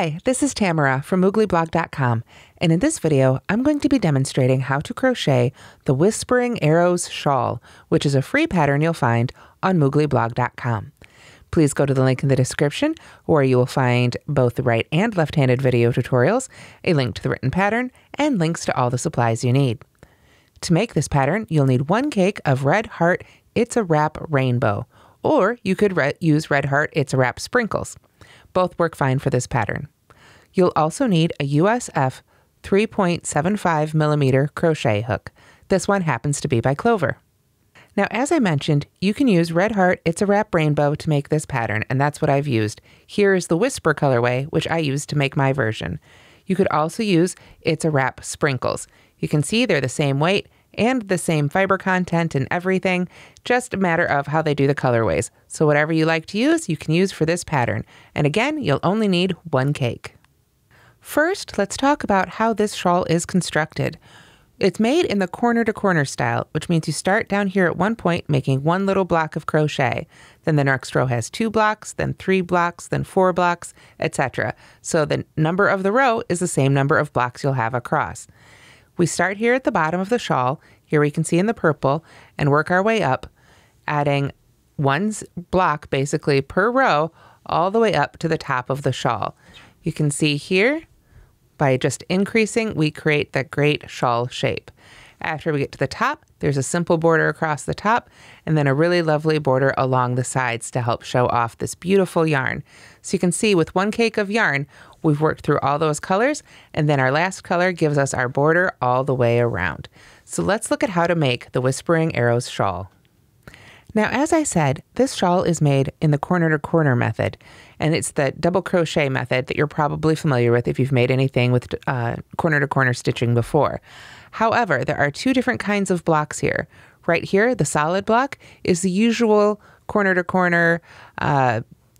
Hi, this is Tamara from mooglyblog.com, and in this video, I'm going to be demonstrating how to crochet the Whispering Arrows Shawl, which is a free pattern you'll find on mooglyblog.com. Please go to the link in the description where you will find both the right and left-handed video tutorials, a link to the written pattern, and links to all the supplies you need. To make this pattern, you'll need 1 cake of Red Heart It's a Wrap Rainbow, or you could use Red Heart It's a Wrap Sprinkles. Both work fine for this pattern. You'll also need a USF 3.75 millimeter crochet hook. This one happens to be by Clover. Now, as I mentioned, you can use Red Heart It's a Wrap Rainbow to make this pattern, and that's what I've used. Here is the Whisper colorway, which I used to make my version. You could also use It's a Wrap Sprinkles. You can see they're the same weight and the same fiber content and everything, just a matter of how they do the colorways. So whatever you like to use, you can use for this pattern. And again, you'll only need 1 cake. First, let's talk about how this shawl is constructed. It's made in the corner-to-corner style, which means you start down here at one point making 1 little block of crochet. Then the next row has 2 blocks, then 3 blocks, then 4 blocks, etc. So the number of the row is the same number of blocks you'll have across. We start here at the bottom of the shawl, here we can see in the purple, and work our way up, adding 1 block basically per row all the way up to the top of the shawl. You can see here, by just increasing, we create that great shawl shape. After we get to the top, there's a simple border across the top, and then a really lovely border along the sides to help show off this beautiful yarn. So you can see with 1 cake of yarn, we've worked through all those colors, and then our last color gives us our border all the way around. So let's look at how to make the Whispering Arrows shawl. Now, as I said, this shawl is made in the corner-to-corner method, and it's the double crochet method that you're probably familiar with if you've made anything with corner-to-corner stitching before. However, there are 2 different kinds of blocks here. Right here, the solid block is the usual corner-to-corner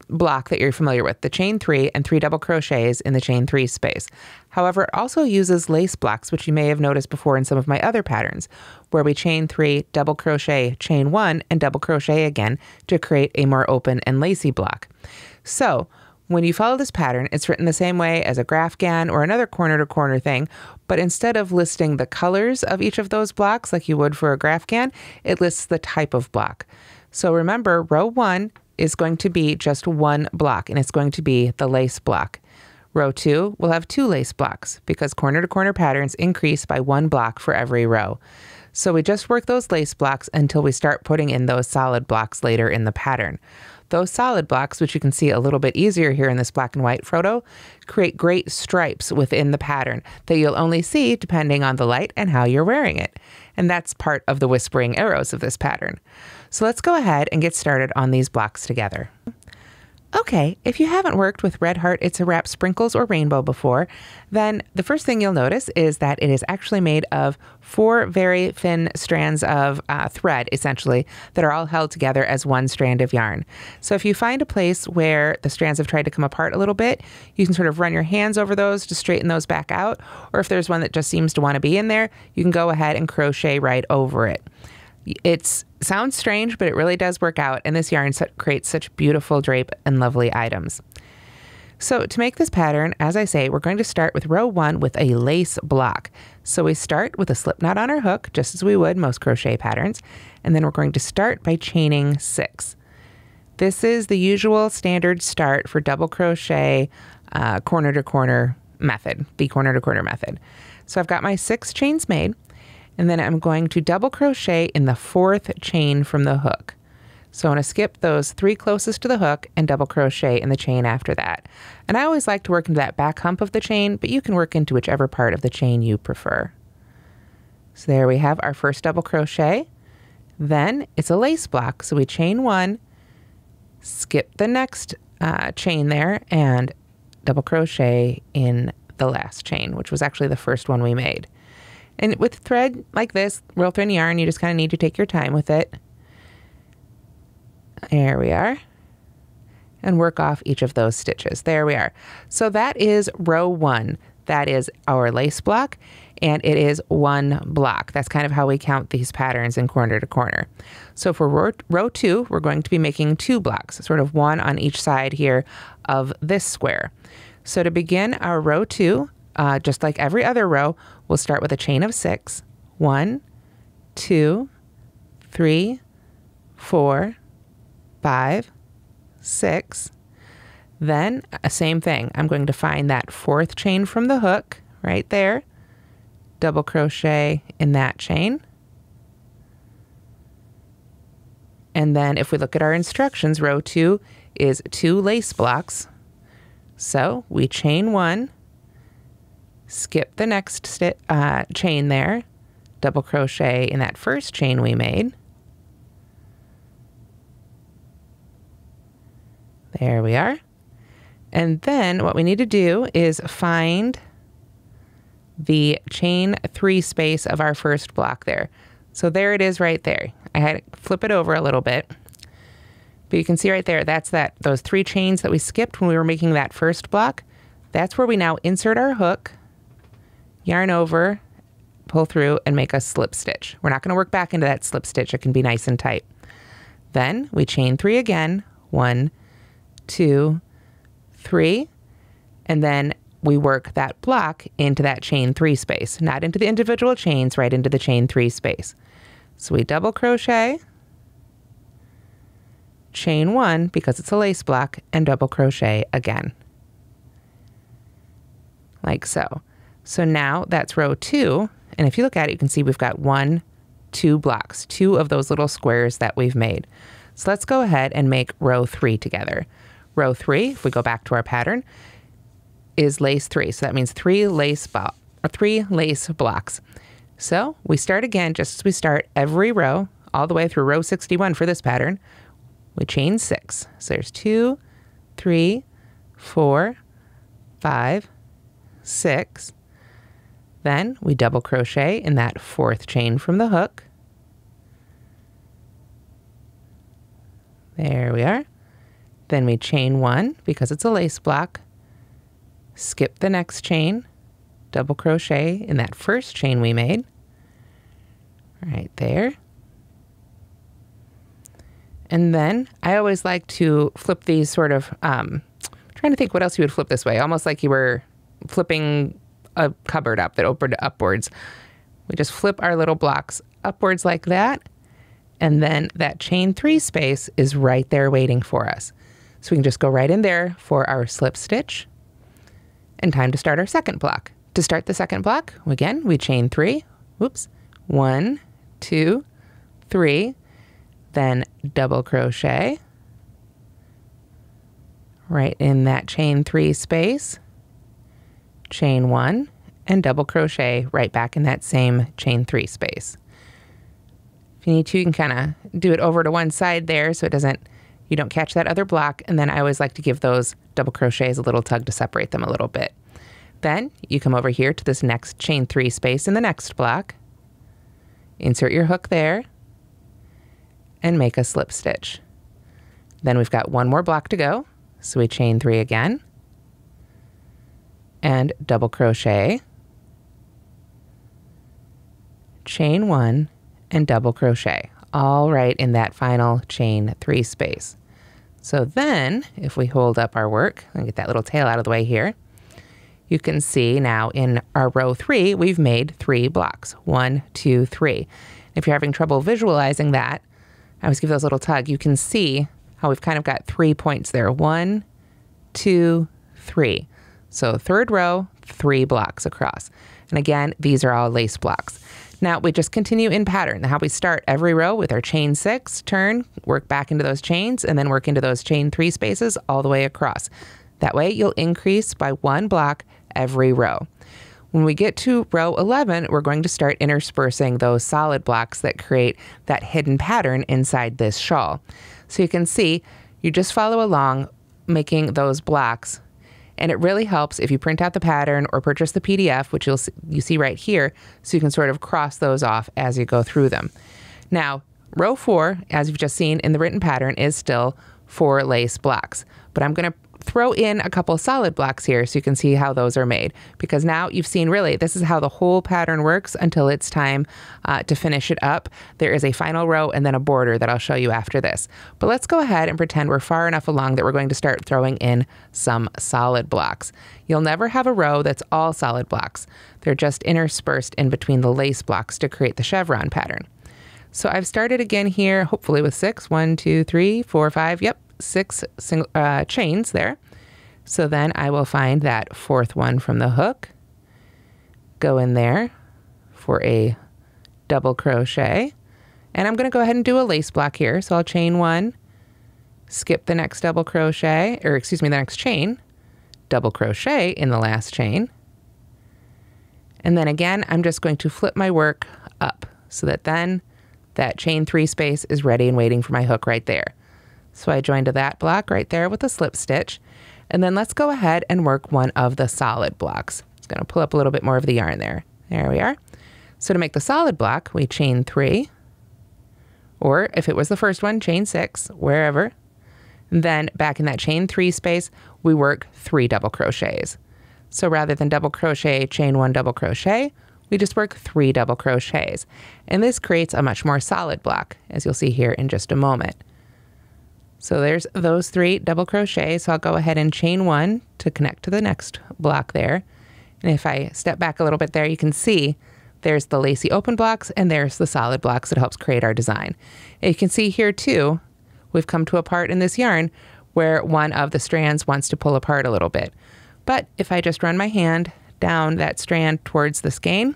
block that you're familiar with, the chain 3 and 3 double crochets in the chain 3 space. However, it also uses lace blocks, which you may have noticed before in some of my other patterns, where we chain 3, double crochet, chain 1, and double crochet again to create a more open and lacy block. So when you follow this pattern, it's written the same way as a Grafgan or another corner-to-corner thing, but instead of listing the colors of each of those blocks like you would for a Grafgan, it lists the type of block. So remember, row 1 is going to be just 1 block, and it's going to be the lace block. Row 2 will have 2 lace blocks because corner-to-corner patterns increase by 1 block for every row. So we just work those lace blocks until we start putting in those solid blocks later in the pattern. Those solid blocks, which you can see a little bit easier here in this black and white photo, create great stripes within the pattern that you'll only see depending on the light and how you're wearing it. And that's part of the Whispering Arrows of this pattern. So let's go ahead and get started on these blocks together. Okay, if you haven't worked with Red Heart It's a Wrap Sprinkles or Rainbow before, then the first thing you'll notice is that it is actually made of 4 very thin strands of thread, essentially, that are all held together as 1 strand of yarn. So if you find a place where the strands have tried to come apart a little bit, you can sort of run your hands over those to straighten those back out, or if there's one that just seems to want to be in there, you can go ahead and crochet right over it. It sounds strange, but it really does work out, and this yarn creates such beautiful drape and lovely items. So to make this pattern, as I say, we're going to start with row 1 with a lace block. So we start with a slip knot on our hook, just as we would most crochet patterns, and then we're going to start by chaining 6. This is the usual standard start for double crochet corner-to-corner method, the corner-to-corner method. So I've got my 6 chains made. And then I'm going to double crochet in the 4th chain from the hook. So I'm going to skip those 3 closest to the hook and double crochet in the chain after that. And I always like to work into that back hump of the chain, but you can work into whichever part of the chain you prefer. So there we have our first double crochet. Then it's a lace block. So we chain 1, skip the next chain there, and double crochet in the last chain, which was actually the first one we made. And with thread like this, real thin yarn, you just kind of need to take your time with it. There we are. And work off each of those stitches. There we are. So that is row 1. That is our lace block, and it is 1 block. That's kind of how we count these patterns in corner to corner. So for row 2, we're going to be making 2 blocks, sort of 1 on each side here of this square. So to begin our row 2, just like every other row, we'll start with a chain of 6. 1, 2, 3, 4, 5, 6. Then same thing. I'm going to find that 4th chain from the hook right there, double crochet in that chain. And then if we look at our instructions, row 2 is 2 lace blocks. So we chain 1, skip the next chain there, double crochet in that first chain we made. There we are. And then what we need to do is find the chain 3 space of our first block there. So there it is right there. I had to flip it over a little bit. But you can see right there, that's those 3 chains that we skipped when we were making that first block. That's where we now insert our hook, yarn over, pull through, and make a slip stitch. We're not going to work back into that slip stitch. It can be nice and tight. Then we chain 3 again. 1, 2, 3, and then we work that block into that chain 3 space, not into the individual chains, right into the chain 3 space. So we double crochet, chain 1 because it's a lace block, and double crochet again, like so. So now that's row 2, and if you look at it, you can see we've got 1, 2 blocks, 2 of those little squares that we've made. So let's go ahead and make row 3 together. Row 3, if we go back to our pattern, is lace 3. So that means 3 lace blocks. So we start again just as we start every row, all the way through row 61 for this pattern. We chain 6. So there's 2, 3, 4, 5, 6. Then we double crochet in that 4th chain from the hook. There we are. Then we chain 1 because it's a lace block, skip the next chain, double crochet in that first chain we made, right there. And then I always like to flip these sort of, trying to think what else you would flip this way, almost like you were flipping a cupboard up that opened upwards. We just flip our little blocks upwards like that, and then that chain 3 space is right there waiting for us. So we can just go right in there for our slip stitch, and time to start our second block. To start the second block, again, we chain 3, 1, 2, 3, then double crochet right in that chain 3 space, chain 1, and double crochet right back in that same chain 3 space. If you need to, you can kind of do it over to one side there so you don't catch that other block, and then I always like to give those double crochets a little tug to separate them a little bit. Then you come over here to this next chain 3 space in the next block, insert your hook there, and make a slip stitch. Then we've got one more block to go, so we chain 3 again, and double crochet, chain 1, and double crochet, all right in that final chain 3 space. So then, if we hold up our work, and get that little tail out of the way here, you can see now in our row 3, we've made 3 blocks. 1, 2, 3. If you're having trouble visualizing that, I always give those a little tug. You can see how we've kind of got 3 points there. 1, 2, 3. So third row, 3 blocks across. And again, these are all lace blocks. Now we just continue in pattern, how we start every row with our chain 6, turn, work back into those chains, and then work into those chain 3 spaces all the way across. That way you'll increase by 1 block every row. When we get to row 11, we're going to start interspersing those solid blocks that create that hidden pattern inside this shawl. So you can see, you just follow along making those blocks. And it really helps if you print out the pattern or purchase the PDF, which you see right here, so you can sort of cross those off as you go through them. Now, row 4, as you've just seen in the written pattern, is still 4 lace blocks. But I'm going to throw in a couple solid blocks here so you can see how those are made, because now you've seen really this is how the whole pattern works until it's time to finish it up. There is a final row and then a border that I'll show you after this. But let's go ahead and pretend we're far enough along that we're going to start throwing in some solid blocks. You'll never have a row that's all solid blocks. They're just interspersed in between the lace blocks to create the chevron pattern. So I've started again here, hopefully with 6. 1, 2, 3, 4, 5. Yep. 6 chains there. So then I will find that 4th one from the hook, go in there for a double crochet, and I'm going to go ahead and do a lace block here. So I'll chain 1, skip the next double crochet, or excuse me, the next chain, double crochet in the last chain, and then again I'm just going to flip my work up so that then that chain 3 space is ready and waiting for my hook right there. So I joined to that block right there with a slip stitch. And then let's go ahead and work one of the solid blocks. It's going to pull up a little bit more of the yarn there. There we are. So to make the solid block, we chain 3, or if it was the first one, chain 6, wherever. And then back in that chain 3 space, we work 3 double crochets. So rather than double crochet, chain 1 double crochet, we just work 3 double crochets. And this creates a much more solid block, as you'll see here in just a moment. So there's those 3 double crochets. So I'll go ahead and chain 1 to connect to the next block there. And if I step back a little bit there, you can see there's the lacy open blocks and there's the solid blocks that helps create our design. And you can see here too, we've come to a part in this yarn where one of the strands wants to pull apart a little bit. But if I just run my hand down that strand towards the skein,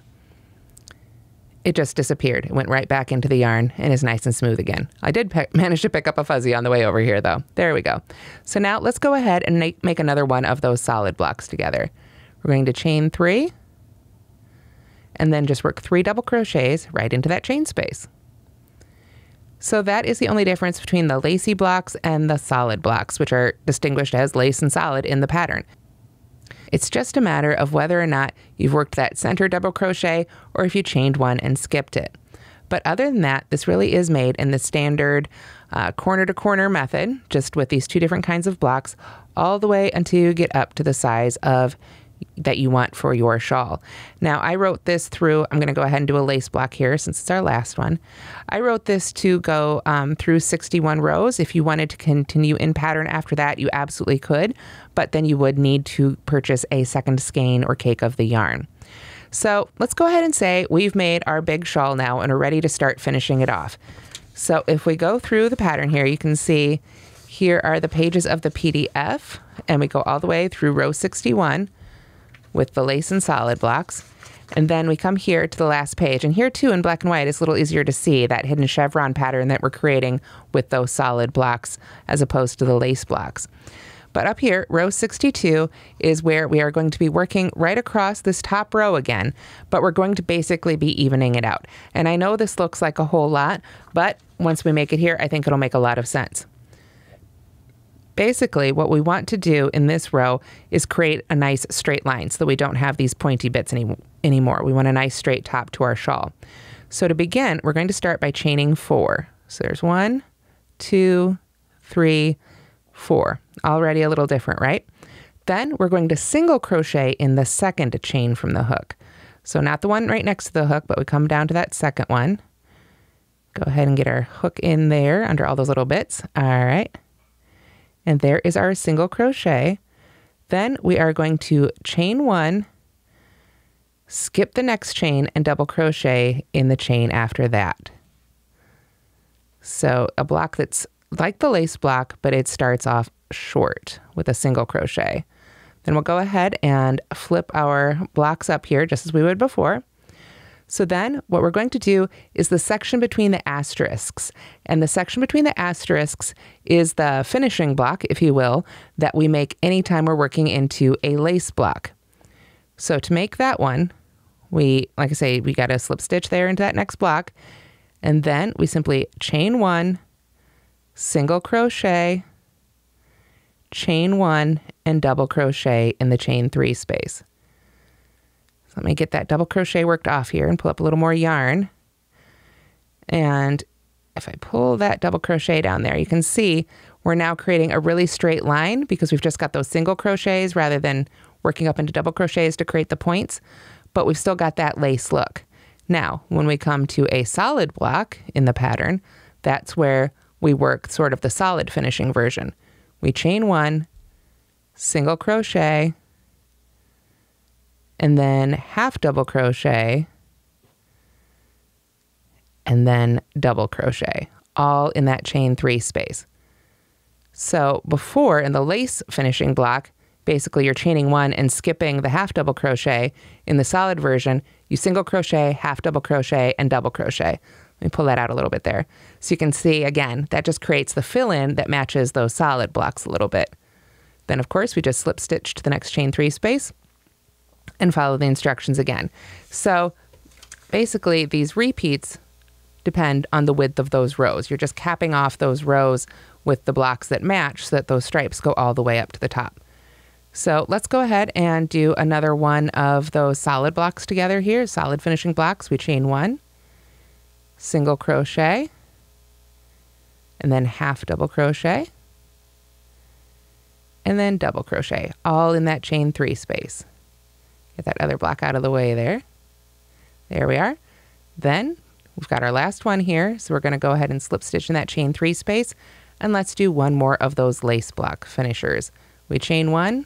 it just disappeared. It went right back into the yarn and is nice and smooth again. I did manage to pick up a fuzzy on the way over here though. There we go. So now let's go ahead and make another one of those solid blocks together. We're going to chain 3 and then just work 3 double crochets right into that chain space. So that is the only difference between the lacy blocks and the solid blocks, which are distinguished as lace and solid in the pattern. It's just a matter of whether or not you've worked that center double crochet or if you chained 1 and skipped it. But other than that, this really is made in the standard corner to corner method, just with these 2 different kinds of blocks, all the way until you get up to the size of that you want for your shawl. Now I wrote this through, I'm going to go ahead and do a lace block here since it's our last one. I wrote this to go through 61 rows. If you wanted to continue in pattern after that, you absolutely could, but then you would need to purchase a second skein or cake of the yarn. So let's go ahead and say we've made our big shawl now and are ready to start finishing it off. So if we go through the pattern here, you can see here are the pages of the PDF, and we go all the way through row 61 with the lace and solid blocks. And then we come here to the last page. And here too in black and white, it's a little easier to see that hidden chevron pattern that we're creating with those solid blocks as opposed to the lace blocks. But up here, row 62 is where we are going to be working right across this top row again, but we're going to basically be evening it out. And I know this looks like a whole lot, but once we make it here, I think it'll make a lot of sense. Basically, what we want to do in this row is create a nice straight line so that we don't have these pointy bits anymore. We want a nice straight top to our shawl. So to begin, we're going to start by chaining 4. So there's 1, 2, 3, 4. Already a little different, right? Then we're going to single crochet in the second chain from the hook. So not the one right next to the hook, but we come down to that second one. Go ahead and get our hook in there under all those little bits. All right. And there is our single crochet. Then we are going to chain 1, skip the next chain, and double crochet in the chain after that. So a block that's like the lace block, but it starts off short with a single crochet. Then we'll go ahead and flip our blocks up here just as we would before. So then what we're going to do is the section between the asterisks. And the section between the asterisks is the finishing block, if you will, that we make anytime we're working into a lace block. So to make that one, like I say, we got a slip stitch there into that next block. And then we simply chain 1, single crochet, chain 1, and double crochet in the chain 3 space. So let me get that double crochet worked off here and pull up a little more yarn. And if I pull that double crochet down there, you can see We're now creating a really straight line because we've just got those single crochets rather than working up into double crochets to create the points, but we've still got that lace look. Now, when we come to a solid block in the pattern, that's where we work sort of the solid finishing version. We chain one, single crochet, and then half double crochet, and then double crochet, all in that chain 3 space. So before, in the lace finishing block, basically you're chaining one and skipping the half double crochet. In the solid version, you single crochet, half double crochet, and double crochet. Let me pull that out a little bit there. So you can see, again, that just creates the fill-in that matches those solid blocks a little bit. Then, of course, we just slip stitch to the next chain 3 space and follow the instructions again. So basically, these repeats depend on the width of those rows. You're just capping off those rows with the blocks that match so that those stripes go all the way up to the top. So let's go ahead and do another one of those solid blocks together here, solid finishing blocks. We chain one, single crochet, and then half double crochet, and then double crochet, all in that chain 3 space. Get that other block out of the way there. There we are. Then we've got our last one here, so we're going to go ahead and slip stitch in that chain 3 space, and let's do one more of those lace block finishers. We chain one,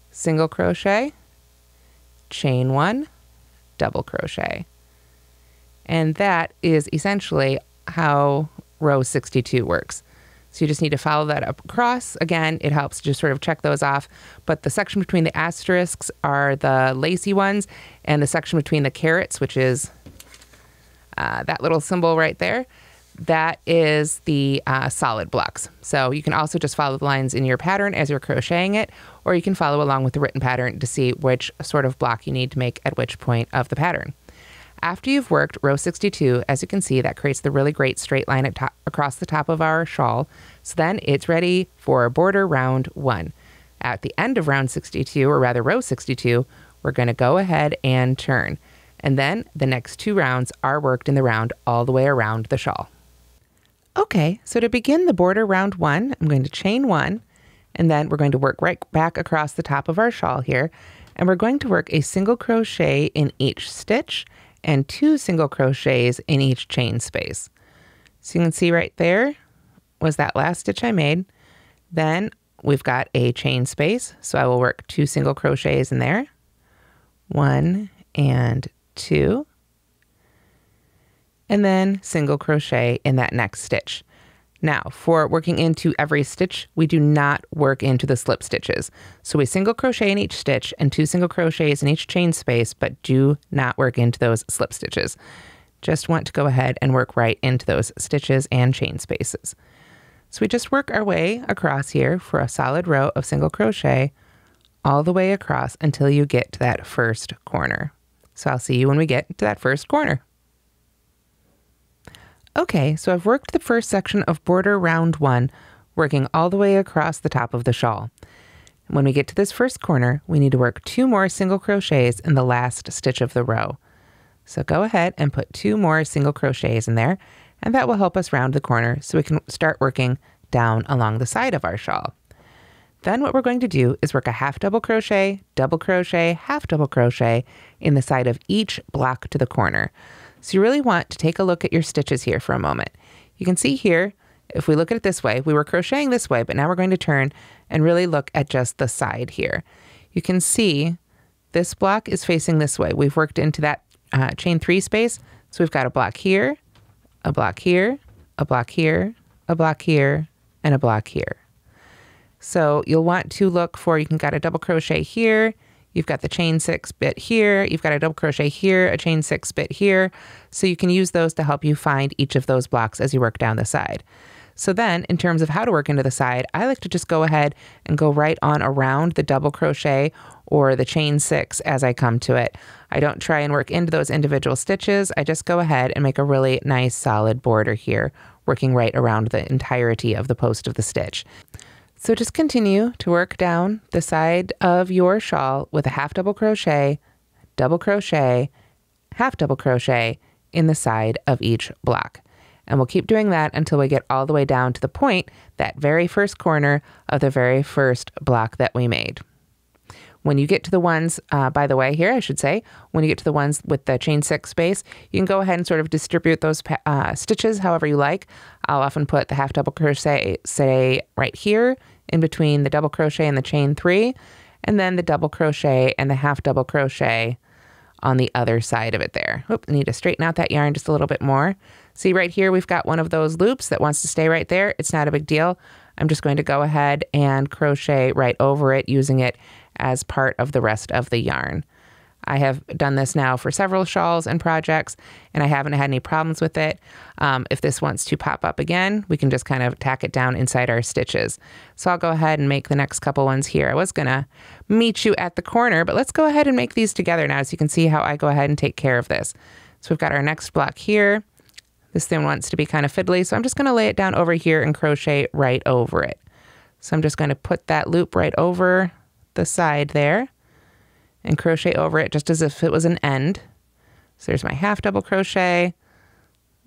single crochet, chain one, double crochet. And that is essentially how row 62 works. So you just need to follow that up across. Again, it helps to just sort of check those off. But the section between the asterisks are the lacy ones, and the section between the carrots, which is that little symbol right there, that is the solid blocks. So you can also just follow the lines in your pattern as you're crocheting it, or you can follow along with the written pattern to see which sort of block you need to make at which point of the pattern. After you've worked row 62, as you can see, that creates the really great straight line across the top of our shawl. So then it's ready for border round 1. At the end of round 62, or rather row 62, we're going to go ahead and turn. And then the next 2 rounds are worked in the round all the way around the shawl. Okay, so to begin the border round 1, I'm going to chain 1, and then we're going to work right back across the top of our shawl here, and we're going to work a single crochet in each stitch and 2 single crochets in each chain space. So you can see right there was that last stitch I made. Then we've got a chain space, so I will work 2 single crochets in there, 1 and 2, and then single crochet in that next stitch. Now, for working into every stitch, we do not work into the slip stitches. So we single crochet in each stitch and 2 single crochets in each chain space, but do not work into those slip stitches. Just want to go ahead and work right into those stitches and chain spaces. So we just work our way across here for a solid row of single crochet all the way across until you get to that first corner. So I'll see you when we get to that first corner. Okay, so I've worked the first section of border round 1, working all the way across the top of the shawl. When we get to this first corner, we need to work 2 more single crochets in the last stitch of the row. So go ahead and put 2 more single crochets in there, and that will help us round the corner so we can start working down along the side of our shawl. Then what we're going to do is work a half double crochet, half double crochet in the side of each block to the corner. So you really want to take a look at your stitches here for a moment. You can see here, if we look at it this way, we were crocheting this way, but now we're going to turn and really look at just the side here. You can see this block is facing this way. We've worked into that chain 3 space. So we've got a block here, a block here, a block here, a block here, and a block here. So you'll want to look for, you can got a double crochet here, you've got the chain 6 bit here, you've got a double crochet here, a chain 6 bit here. So you can use those to help you find each of those blocks as you work down the side. So then in terms of how to work into the side, I like to just go ahead and go right on around the double crochet or the chain 6 as I come to it. I don't try and work into those individual stitches. I just go ahead and make a really nice solid border here, working right around the entirety of the post of the stitch. So just continue to work down the side of your shawl with a half double crochet, half double crochet in the side of each block. And we'll keep doing that until we get all the way down to the point, that very first corner of the very first block that we made. When you get to the ones, by the way here, I should say, when you get to the ones with the chain 6 space, you can go ahead and sort of distribute those stitches however you like. I'll often put the half double crochet, say, right here in between the double crochet and the chain 3, and then the double crochet and the half double crochet on the other side of it there. Oop, I need to straighten out that yarn just a little bit more. See right here, we've got one of those loops that wants to stay right there. It's not a big deal. I'm just going to go ahead and crochet right over it, using it as part of the rest of the yarn. I have done this now for several shawls and projects, and I haven't had any problems with it. If this wants to pop up again, we can just kind of tack it down inside our stitches. So I'll go ahead and make the next couple ones here. I was gonna meet you at the corner, but let's go ahead and make these together now so you can see how I go ahead and take care of this. So we've got our next block here. This thing wants to be kind of fiddly, so I'm just gonna lay it down over here and crochet right over it. So I'm just gonna put that loop right over the side there and crochet over it just as if it was an end. So there's my half double crochet.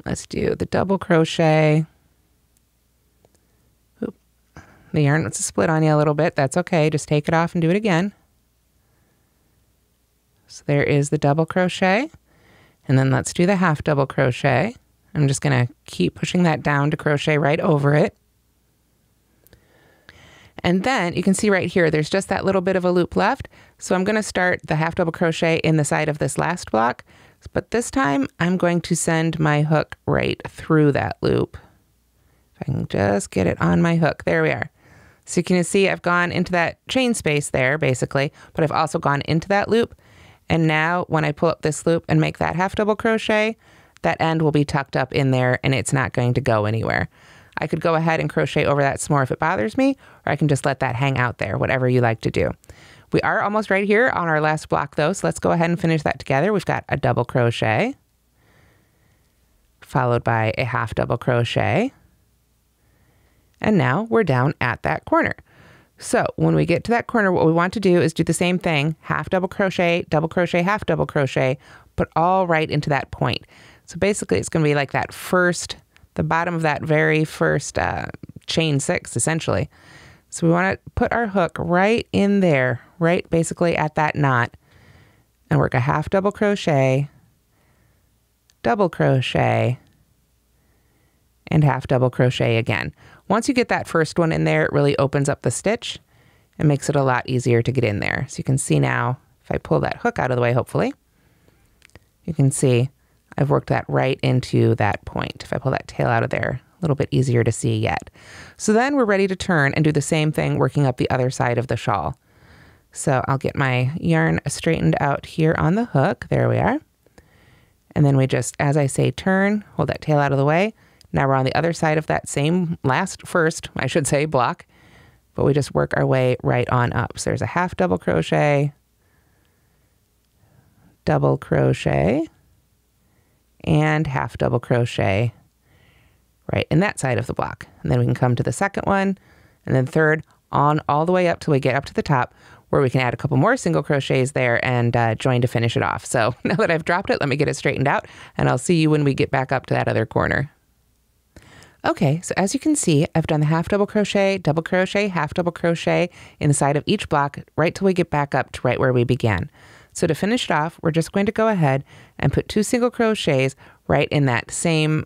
Let's do the double crochet. Oop. The yarn wants to split on you a little bit. That's okay. Just take it off and do it again. So there is the double crochet. And then let's do the half double crochet. I'm just going to keep pushing that down to crochet right over it. And then you can see right here, there's just that little bit of a loop left. So I'm going to start the half double crochet in the side of this last block. But this time I'm going to send my hook right through that loop. If I can just get it on my hook. There we are. So you can see I've gone into that chain space there basically, but I've also gone into that loop. And now when I pull up this loop and make that half double crochet, that end will be tucked up in there and it's not going to go anywhere. I could go ahead and crochet over that some more if it bothers me, or I can just let that hang out there, whatever you like to do. We are almost right here on our last block though, so let's go ahead and finish that together. We've got a double crochet, followed by a half double crochet, and now we're down at that corner. So when we get to that corner, what we want to do is do the same thing, half double crochet, half double crochet, but all right into that point. So basically it's going to be like that first, the bottom of that very first chain 6 essentially. So we want to put our hook right in there, right basically at that knot, and work a half double crochet, and half double crochet again. Once you get that first one in there, it really opens up the stitch and makes it a lot easier to get in there. So you can see now, if I pull that hook out of the way, hopefully, you can see I've worked that right into that point. If I pull that tail out of there, a little bit easier to see yet. So then we're ready to turn and do the same thing, working up the other side of the shawl. So I'll get my yarn straightened out here on the hook. There we are. And then we just, as I say, turn, hold that tail out of the way. Now we're on the other side of that same first, I should say, block, but we just work our way right on up. So there's a half double crochet, double crochet, and half double crochet right in that side of the block. And then we can come to the second one and then third on all the way up till we get up to the top, where we can add a couple more single crochets there and join to finish it off. So now that I've dropped it, let me get it straightened out and I'll see you when we get back up to that other corner. Okay, so as you can see, I've done the half double crochet, half double crochet in the side of each block right till we get back up to right where we began. So to finish it off, we're just going to go ahead and put 2 single crochets right in that same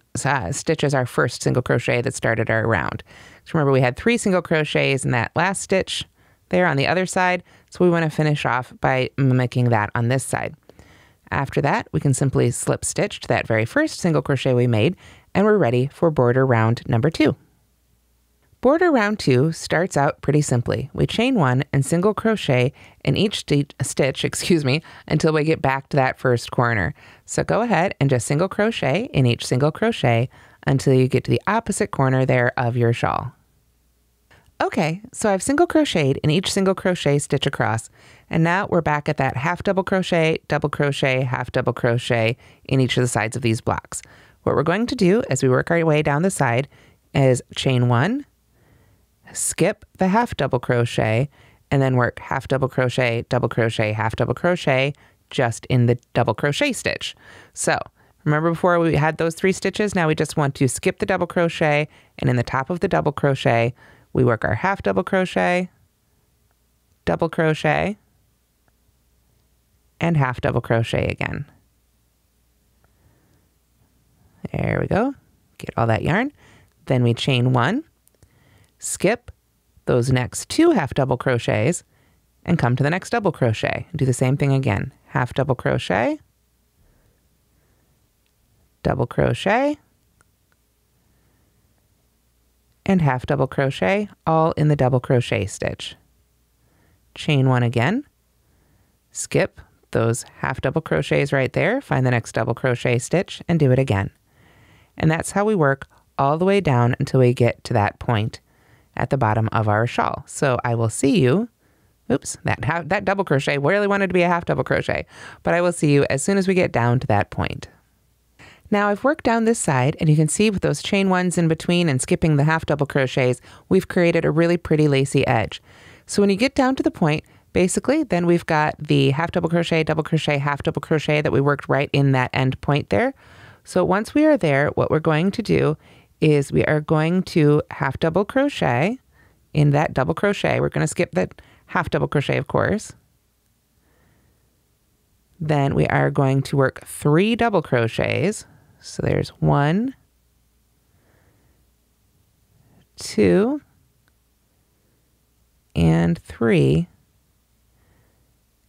stitch as our first single crochet that started our round. So remember, we had 3 single crochets in that last stitch there on the other side, so we want to finish off by mimicking that on this side. After that, we can simply slip stitch to that very first single crochet we made, and we're ready for border round number 2. Border round 2 starts out pretty simply. We chain 1 and single crochet in each stitch, until we get back to that first corner. So go ahead and just single crochet in each single crochet until you get to the opposite corner there of your shawl. Okay, so I've single crocheted in each single crochet stitch across, and now we're back at that half double crochet, half double crochet in each of the sides of these blocks. What we're going to do as we work our way down the side is chain 1, skip the half double crochet, and then work half double crochet, half double crochet just in the double crochet stitch. So Remember before we had those 3 stitches? Now we just want to skip the double crochet, and in the top of the double crochet, we work our half double crochet, and half double crochet again. There we go. Get all that yarn. Then we chain 1, skip those next 2 half double crochets, and come to the next double crochet. Do the same thing again. Half double crochet, double crochet, and half double crochet, all in the double crochet stitch. Chain 1 again, skip those half double crochets right there, find the next double crochet stitch, and do it again. And that's how we work all the way down until we get to that point at the bottom of our shawl. So I will see you, oops, that double crochet really wanted to be a half double crochet, but I will see you as soon as we get down to that point. Now I've worked down this side, and you can see with those chain 1s in between and skipping the half double crochets, we've created a really pretty lacy edge. So when you get down to the point, basically, then we've got the half double crochet, half double crochet that we worked right in that end point there. So once we are there, what we're going to do is we are going to half double crochet in that double crochet. We're going to skip that half double crochet, of course. Then we are going to work 3 double crochets. So there's 1, 2, and 3.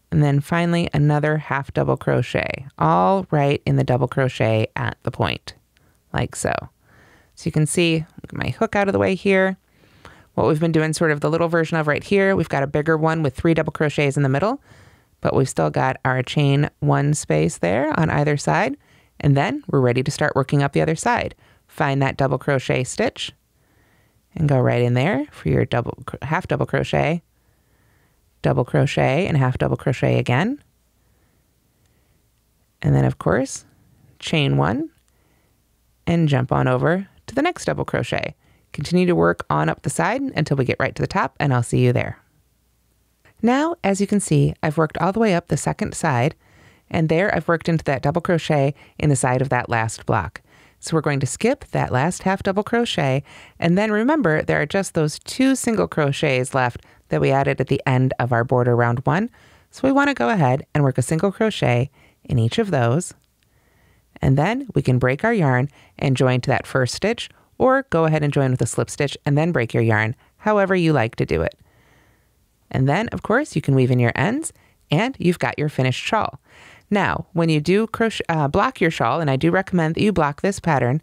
And then finally another half double crochet, all right in the double crochet at the point, like so. So you can see, get my hook out of the way here. What we've been doing, sort of the little version of right here, we've got a bigger one with 3 double crochets in the middle, but we've still got our chain 1 space there on either side. And then we're ready to start working up the other side. Find that double crochet stitch and go right in there for your half double crochet, and half double crochet again. And then of course, chain 1 and jump on over to the next double crochet. Continue to work on up the side until we get right to the top, and I'll see you there. Now, as you can see, I've worked all the way up the second side, and there I've worked into that double crochet in the side of that last block. So we're going to skip that last half double crochet, and then remember there are just those 2 single crochets left that we added at the end of our border round 1. So we want to go ahead and work a single crochet in each of those, and then we can break our yarn and join to that first stitch, or go ahead and join with a slip stitch and then break your yarn, however you like to do it. And then of course you can weave in your ends, and you've got your finished shawl. Now, when you do block your shawl, and I do recommend that you block this pattern,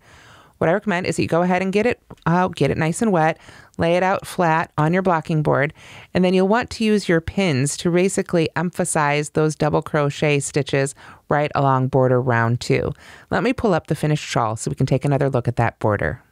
what I recommend is that you go ahead and get it nice and wet, lay it out flat on your blocking board, and then you'll want to use your pins to basically emphasize those double crochet stitches right along border round 2. Let me pull up the finished shawl so we can take another look at that border.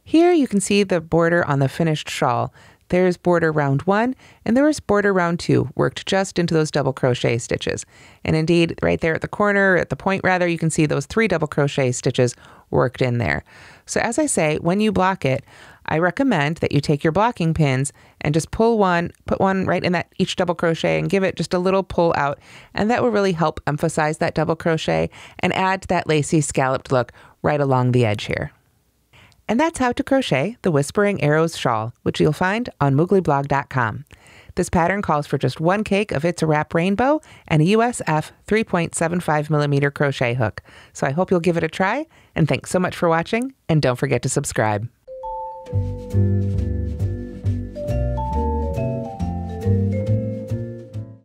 Here you can see the border on the finished shawl. There's border round 1, and there is border round 2, worked just into those double crochet stitches. And indeed, right there at the corner, at the point rather, you can see those 3 double crochet stitches worked in there. So as I say, when you block it, I recommend that you take your blocking pins and just pull one, put one right in that each double crochet and give it just a little pull out. And that will really help emphasize that double crochet and add to that lacy scalloped look right along the edge here. And that's how to crochet the Whispering Arrows shawl, which you'll find on mooglyblog.com. This pattern calls for just 1 cake of It's a Wrap rainbow and a USF 3.75mm crochet hook. So I hope you'll give it a try, and thanks so much for watching, and don't forget to subscribe.